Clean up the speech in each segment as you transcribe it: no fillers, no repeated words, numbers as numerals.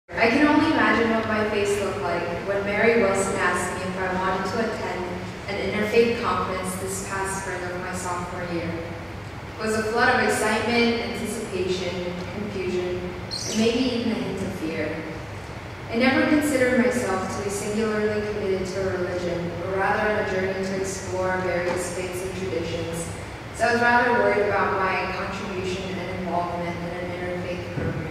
I can only imagine what my face looked like when Mary Wilson asked me if I wanted to attend an interfaith conference this past spring of my sophomore year. It was a flood of excitement, anticipation, confusion, and maybe even a hint of fear. I never considered myself to be singularly committed to a religion, but rather on a journey to explore various faiths and traditions, so I was rather worried about my contribution and involvement in an interfaith program.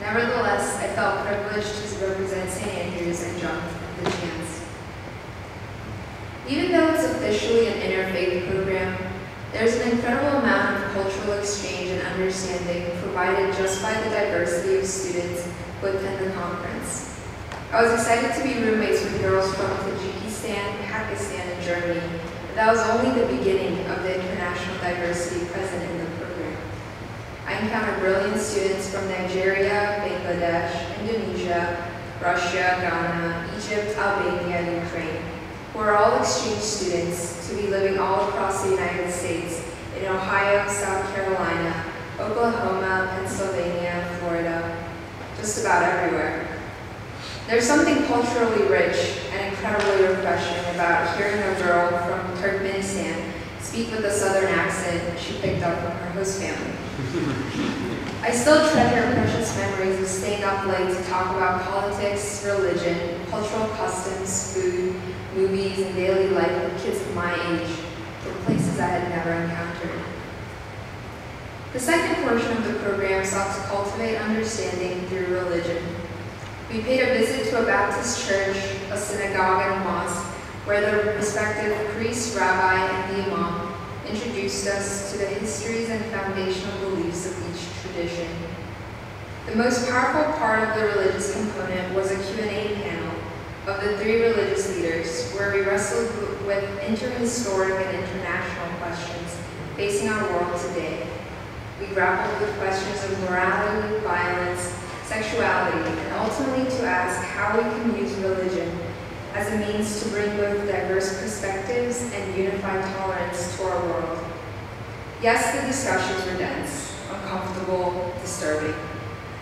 Nevertheless, I felt privileged to represent St. Andrews and jumped at the chance. Even though it's officially an interfaith program, there's an incredible amount of cultural exchange and understanding provided just by the diversity of students who attend the conference. I was excited to be roommates with girls from Tajikistan, Pakistan, and Germany, but that was only the beginning of the international diversity present in the program. I encountered brilliant students from Nigeria, Bangladesh, Indonesia, Russia, Ghana, Egypt, Albania, and Ukraine, who are all exchange students to be living all across the United States in Ohio, South Carolina, Oklahoma, Pennsylvania, Florida, just about everywhere. There's something culturally rich and incredibly refreshing about hearing a girl from Turkmenistan speak with a southern accent she picked up from her host family. I still treasure precious memories of staying up late to talk about politics, religion, cultural customs, food, movies, and daily life with kids of my age from places I had never encountered. The second portion of the program sought to cultivate understanding through religion. We paid a visit to a Baptist church, a synagogue, and a mosque, where the respective priest, rabbi, and the imam introduced us to the histories and foundational beliefs of each tradition. The most powerful part of the religious component was a Q&A panel of the three religious leaders, where we wrestled with interhistoric and international questions facing our world today. We grappled with questions of morality, violence, sexuality, and ultimately to ask how we can use religion as a means to bring both diverse perspectives and unified tolerance to our world. Yes, the discussions were dense, uncomfortable, disturbing.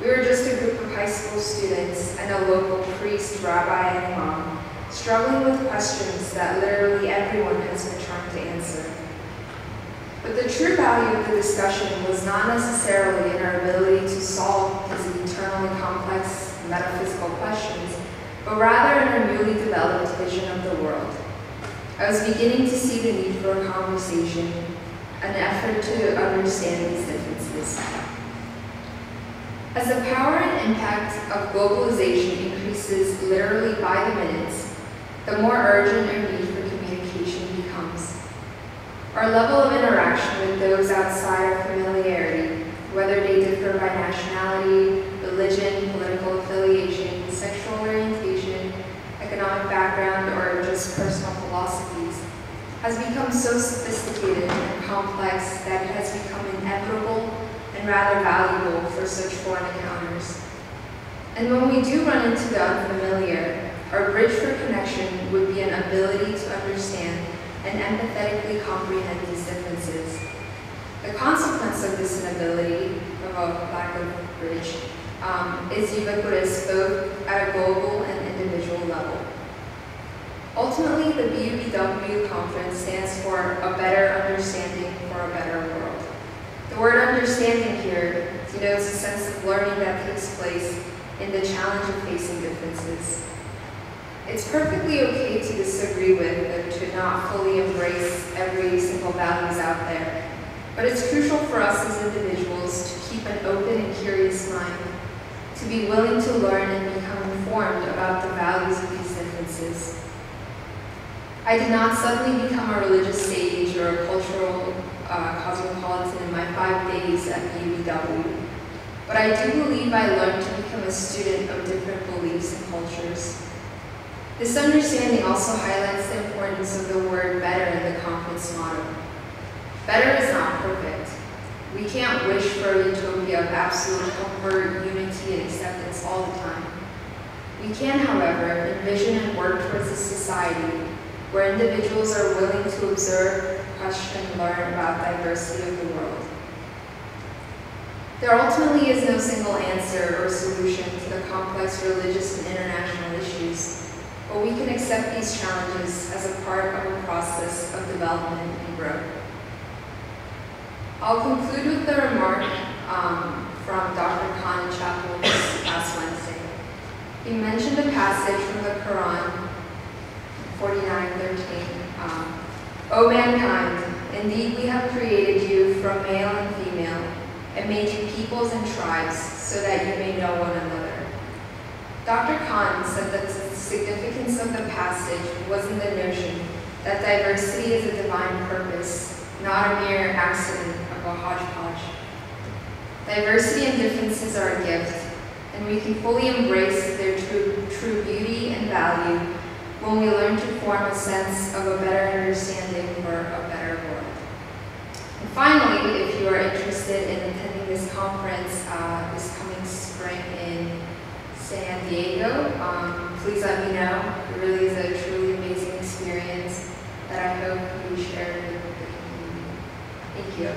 We were just a group of high school students and a local priest, rabbi, and imam, struggling with questions that literally everyone has been trying to answer. But the true value of the discussion was not necessarily in our ability to solve these eternally complex metaphysical questions, but rather in our newly developed vision of the world. I was beginning to see the need for a conversation, an effort to understand these differences. As the power and impact of globalization increases literally by the minutes, the more urgent our need for communication becomes. Our level of interaction with those outside our familiarity, whether they differ by nationality, religion, political affiliation, sexual orientation, economic background, or just personal philosophies, has become so sophisticated and complex that it has become inevitable and rather valuable for such foreign encounters. And when we do run into the unfamiliar, our bridge for connection would be an ability to understand and empathetically comprehend these differences. The consequence of this inability, of a lack of bridge, is ubiquitous both at a global and individual level. Ultimately, the BUBW conference stands for a better understanding for a better world. The word understanding here denotes a sense of learning that takes place in the challenge of facing differences. It's perfectly okay to disagree with or to not fully embrace every single values out there, but it's crucial for us as individuals to keep an open and curious mind, to be willing to learn and become informed about the values of these differences. I did not suddenly become a religious sage or a cultural cosmopolitan in my 5 days at BUBW, but I do believe I learned to become a student of different beliefs and cultures. This understanding also highlights the importance of the word better in the conference motto. Better is not perfect. We can't wish for a utopia of absolute comfort, unity, and acceptance all the time. We can, however, envision and work towards a society where individuals are willing to observe, question, and learn about the diversity of the world. There ultimately is no single answer or solution to the complex religious and international issues, but we can accept these challenges as a part of a process of development and growth. I'll conclude with a remark from Dr. Khan in chapel this past Wednesday. He mentioned a passage from the Quran, 49:13. O mankind, indeed we have created you from male and female, and made you peoples and tribes, so that you may know one another. Dr. Khan said that the significance of the passage was in the notion that diversity is a divine purpose, not a mere accident of a hodgepodge. Diversity and differences are a gift, and we can fully embrace their true beauty and value when we learn to form a sense of a better understanding for a better world. And finally, if you are interested in attending this conference this coming spring in San Diego, please let me know. It really is a truly amazing experience that I hope you share with the community. Thank you.